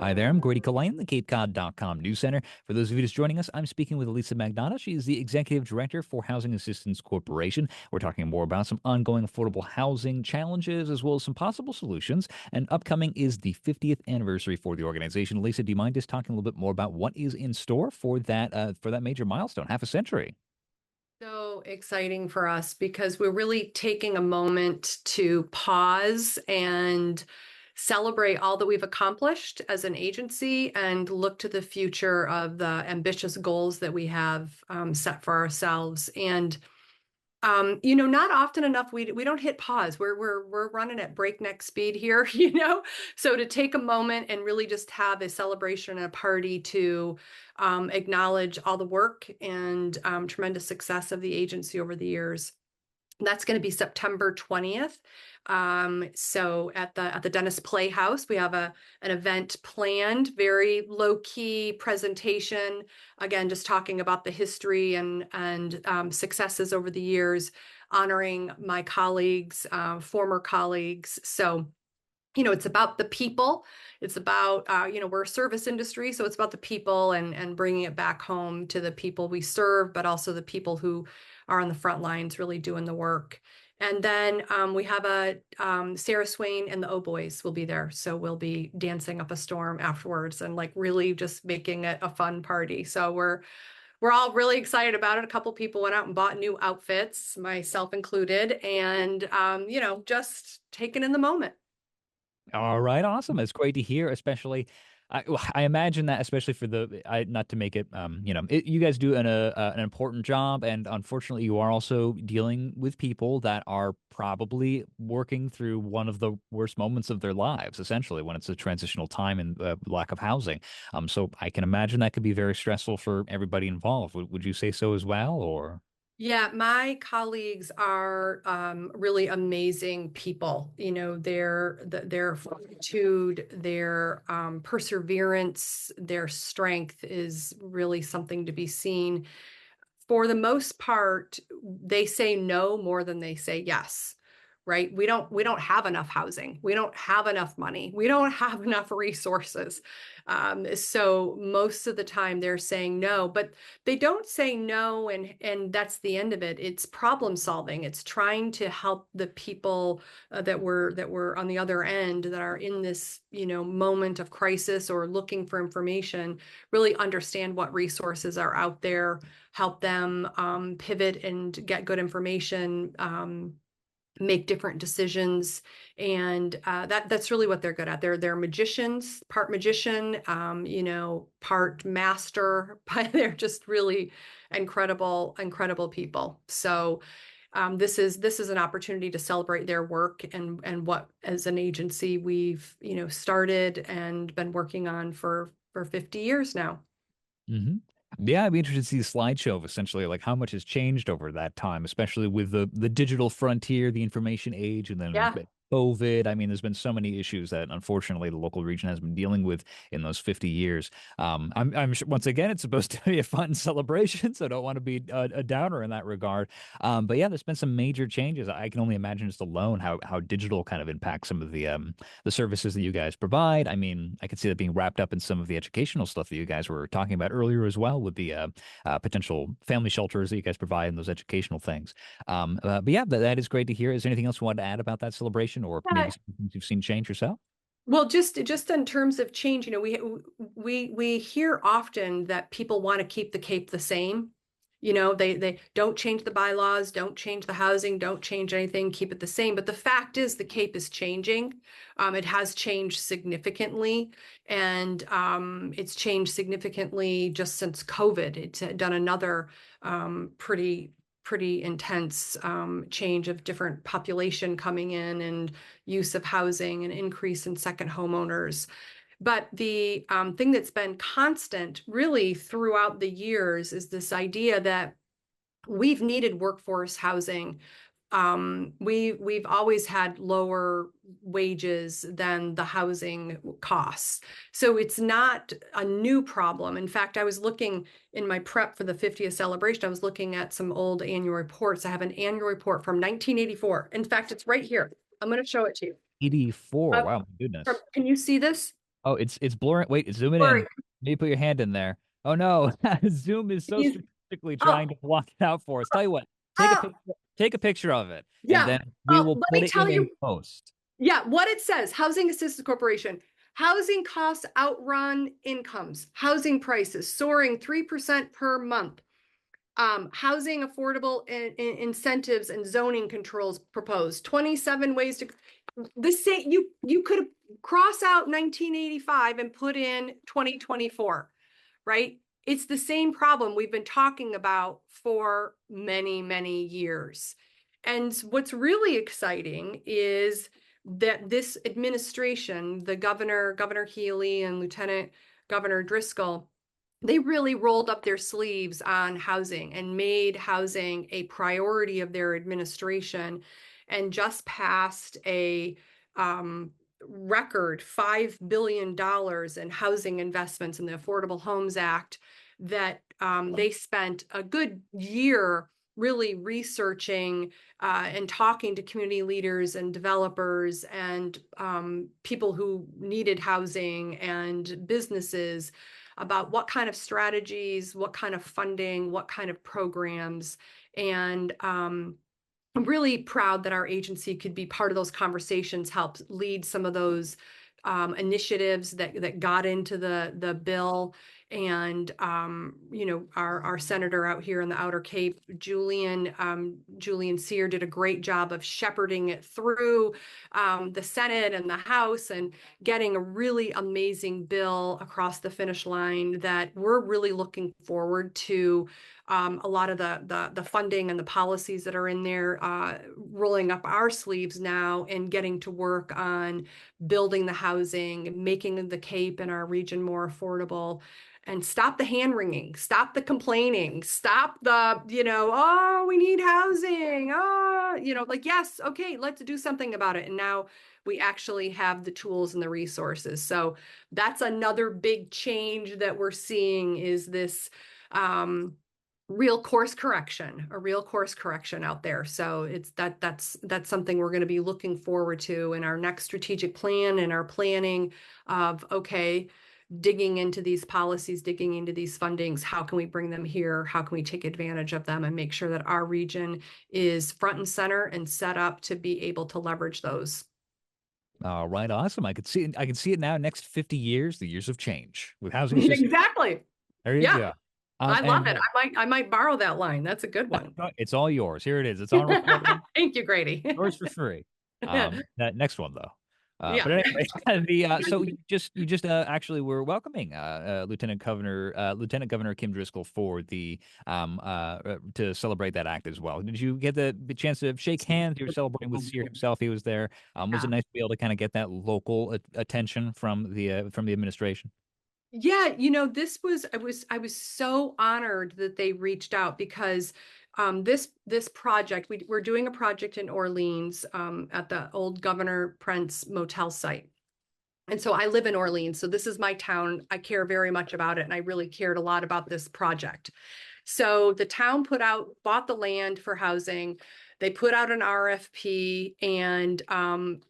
Hi there, I'm Grady Colaine, the CapeCod.com News Center. For those of you just joining us, I'm speaking with Alisa Magnotta. She is the Executive Director for Housing Assistance Corporation. We're talking more about some ongoing affordable housing challenges as well as some possible solutions. And upcoming is the 50th anniversary for the organization. Alisa, do you mind just talking a little bit more about what is in store for that major milestone, half a century? So exciting for us because we're really taking a moment to pause and celebrate all that we've accomplished as an agency and look to the future of the ambitious goals that we have set for ourselves. And not often enough we don't hit pause. We're running at breakneck speed here, So to take a moment and really just have a celebration and a party to acknowledge all the work and tremendous success of the agency over the years. That's going to be September 20th. So at the Dennis Playhouse, we have an event planned, very low key presentation. Again, just talking about the history and successes over the years, honoring my colleagues, former colleagues. So it's about the people. It's about, we're a service industry, so it's about the people and bringing it back home to the people we serve, but also the people who are on the front lines really doing the work. And then we have Sarah Swain and the Oh Boys will be there. So we'll be dancing up a storm afterwards and like really just making it a fun party. So we're all really excited about it. A couple people went out and bought new outfits, myself included, and just taking in the moment. All right, awesome. It's great to hear, especially. I imagine that, especially for not to make it, you guys do an important job, and unfortunately, you are also dealing with people that are probably working through one of the worst moments of their lives, essentially, when it's a transitional time and lack of housing. So I can imagine that could be very stressful for everybody involved. Would you say so as well, or? Yeah, my colleagues are really amazing people. Their fortitude, their perseverance, their strength is really something to be seen. For the most part, they say no more than they say yes, right? We don't have enough housing. We don't have enough money. We don't have enough resources. So most of the time they're saying no, but they don't say no and that's the end of it. It's problem solving. It's trying to help the people that were on the other end that are in this, moment of crisis or looking for information, really understand what resources are out there, help them pivot and get good information, make different decisions, and that's really what they're good at. They're magicians, part magician, part master, but they're just really incredible, incredible people. So this is an opportunity to celebrate their work and what as an agency we've started and been working on for 50 years now. Hmm. Yeah, I'd be interested to see the slideshow of essentially like how much has changed over that time, especially with the digital frontier, the information age, and then Yeah. COVID. I mean, there's been so many issues that unfortunately the local region has been dealing with in those 50 years. I'm sure, once again, it's supposed to be a fun celebration, so I don't want to be a downer in that regard. But yeah, there's been some major changes. I can only imagine just alone how digital kind of impacts some of the services that you guys provide. I mean, I could see that being wrapped up in some of the educational stuff that you guys were talking about earlier as well with the potential family shelters that you guys provide and those educational things. But yeah, that is great to hear. Is there anything else you wanted to add about that celebration or maybe Yeah. some things you've seen change yourself? Well, just in terms of change, we hear often that people want to keep the Cape the same. They don't change the bylaws, don't change the housing, don't change anything, keep it the same. But the fact is, the Cape is changing. It has changed significantly, and it's changed significantly just since COVID. It's done another pretty intense change of different population coming in and use of housing and increase in second homeowners. But the thing that's been constant really throughout the years is this idea that we've needed workforce housing. We've always had lower wages than the housing costs. So it's not a new problem. In fact, I was looking in my prep for the 50th celebration, I was looking at some old annual reports. I have an annual report from 1984. In fact, it's right here. I'm going to show it to you. 84. Uh, Wow, my goodness. can you see this? Oh, it's blurring. Wait, zoom it Sorry. in. Maybe put your hand in there. Oh no, Zoom is so He's, strategically oh, trying to block it out for us. Tell you what, oh, take a picture of it, and yeah. then we Oh, will let put me it in tell a you, post. yeah, what it says, Housing Assistance Corporation. Housing costs outrun incomes. Housing prices soaring 3% per month. Housing affordable incentives and zoning controls proposed. 27 ways to this say you could cross out 1985 and put in 2024, right? It's the same problem we've been talking about for many, many years. And what's really exciting is that this administration, the Governor Healy and Lieutenant Governor Driscoll, they really rolled up their sleeves on housing and made housing a priority of their administration and just passed a record $5 billion in housing investments in the Affordable Homes Act that they spent a good year really researching and talking to community leaders and developers and people who needed housing and businesses about what kind of strategies, what kind of funding, what kind of programs. And I'm really proud that our agency could be part of those conversations, help lead some of those initiatives that got into the bill. And our senator out here in the Outer Cape, Julian Sear, did a great job of shepherding it through the Senate and the House and getting a really amazing bill across the finish line that we're really looking forward to. A lot of the funding and the policies that are in there, rolling up our sleeves now and getting to work on building the housing, making the Cape and our region more affordable, and stop the hand wringing, stop the complaining, stop the, oh, we need housing. Oh, like, yes, okay, let's do something about it. And now we actually have the tools and the resources. So that's another big change that we're seeing is this a real course correction out there. So that's something we're going to be looking forward to in our next strategic plan and our planning of, okay, digging into these policies, digging into these fundings. How can we bring them here? How can we take advantage of them and make sure that our region is front and center and set up to be able to leverage those? All right, awesome. I can see it now. Next 50 years, the years of change with housing assistance. Exactly. There you Yeah, go. I love And it. I might borrow that line. That's a good one. it's all yours. Here it is. It's on recording. Thank you, Grady. Yours for free. That next one though. Yeah. But anyway, the so you just actually were welcoming Lieutenant Governor Kim Driscoll for the to celebrate that act as well. Did you get the chance to shake hands? You were celebrating with Sear himself. He was there. Was it Yeah. nice to be able to kind of get that local attention from the administration? Yeah, I was so honored that they reached out because this project we're doing a project in Orleans at the old Governor Prince Motel site. And so I live in Orleans, so this is my town. I care very much about it, and I really cared a lot about this project. So the town bought the land for housing. They put out an RFP and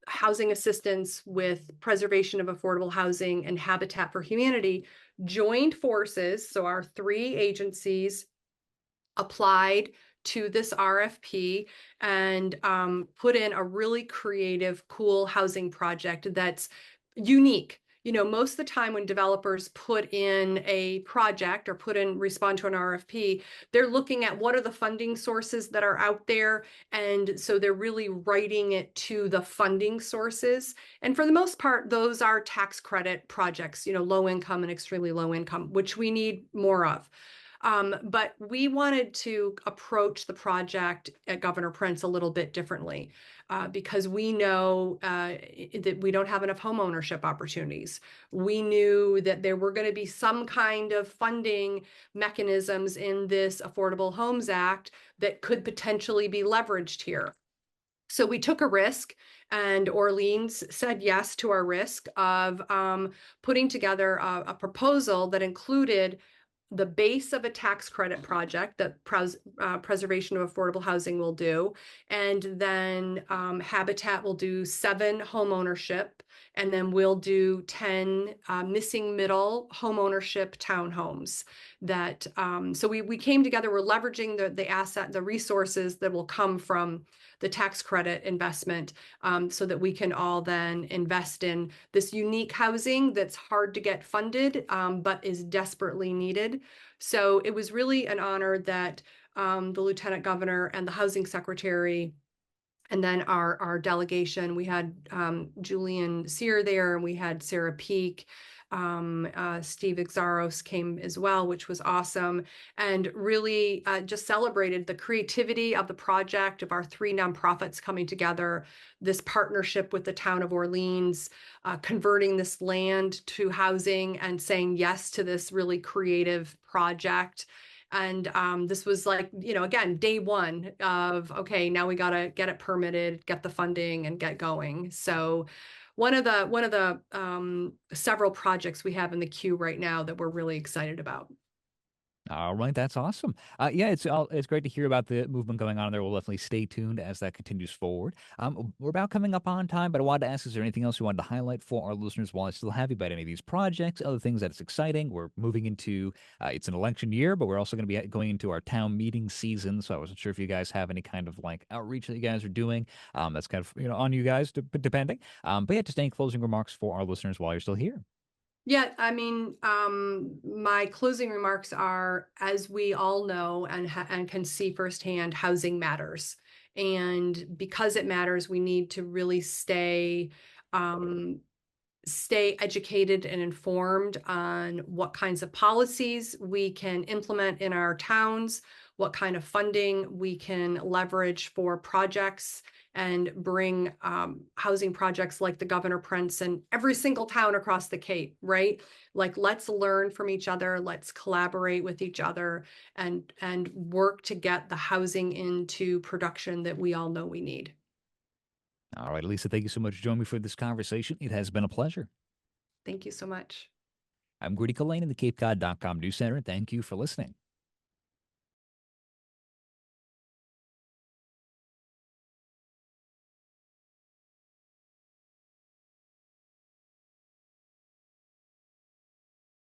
housing assistance with preservation of affordable housing and Habitat for Humanity joined forces. So our three agencies applied to this RFP and put in a really creative, cool housing project that's unique. Most of the time when developers put in a project or respond to an RFP, they're looking at what are the funding sources that are out there. And so they're really writing it to the funding sources. And for the most part, those are tax credit projects, low income and extremely low income, which we need more of. But we wanted to approach the project at Governor Prince a little bit differently because we know that we don't have enough home ownership opportunities. We knew that there were going to be some kind of funding mechanisms in this Affordable Homes Act that could potentially be leveraged here. So we took a risk, and Orleans said yes to our risk of putting together a proposal that included the base of a tax credit project that preservation of affordable housing will do. And then Habitat will do 7 home ownership and then we'll do 10 missing middle homeownership townhomes. That so we came together. We're leveraging the resources that will come from the tax credit investment, so that we can all then invest in this unique housing that's hard to get funded, but is desperately needed. So it was really an honor that the lieutenant governor and the housing secretary, and then our delegation, we had Julian Sear there, and we had Sarah Peak. Steve Exaros came as well, which was awesome, and really just celebrated the creativity of the project, of our three nonprofits coming together, this partnership with the town of Orleans, converting this land to housing and saying yes to this really creative project. And this was like, again, day one of, okay, now we got to get it permitted, get the funding, and get going. So one of the several projects we have in the queue right now that we're really excited about. All right, that's awesome. Yeah, it's great to hear about the movement going on there. We'll definitely stay tuned as that continues forward. We're about coming up on time, but I wanted to ask, is there anything else you wanted to highlight for our listeners while I still have you about any of these projects, other things that's exciting? We're moving into it's an election year, but we're also going to be going into our town meeting season. So I wasn't sure if you guys have any kind of like outreach that you guys are doing. That's kind of on you guys depending. But yeah, just any closing remarks for our listeners while you're still here. Yeah, I mean, my closing remarks are, as we all know and can see firsthand, housing matters, and because it matters, we need to really um, stay educated and informed on what kinds of policies we can implement in our towns, what kind of funding we can leverage for projects, and bring housing projects like the Governor Prince and every single town across the Cape, right? Like, let's learn from each other, let's collaborate with each other, and work to get the housing into production that we all know we need. All right, Lisa, thank you so much for joining me for this conversation. It has been a pleasure. Thank you so much. I'm Grady Colleen in the CapeCod.com News Center. Thank you for listening.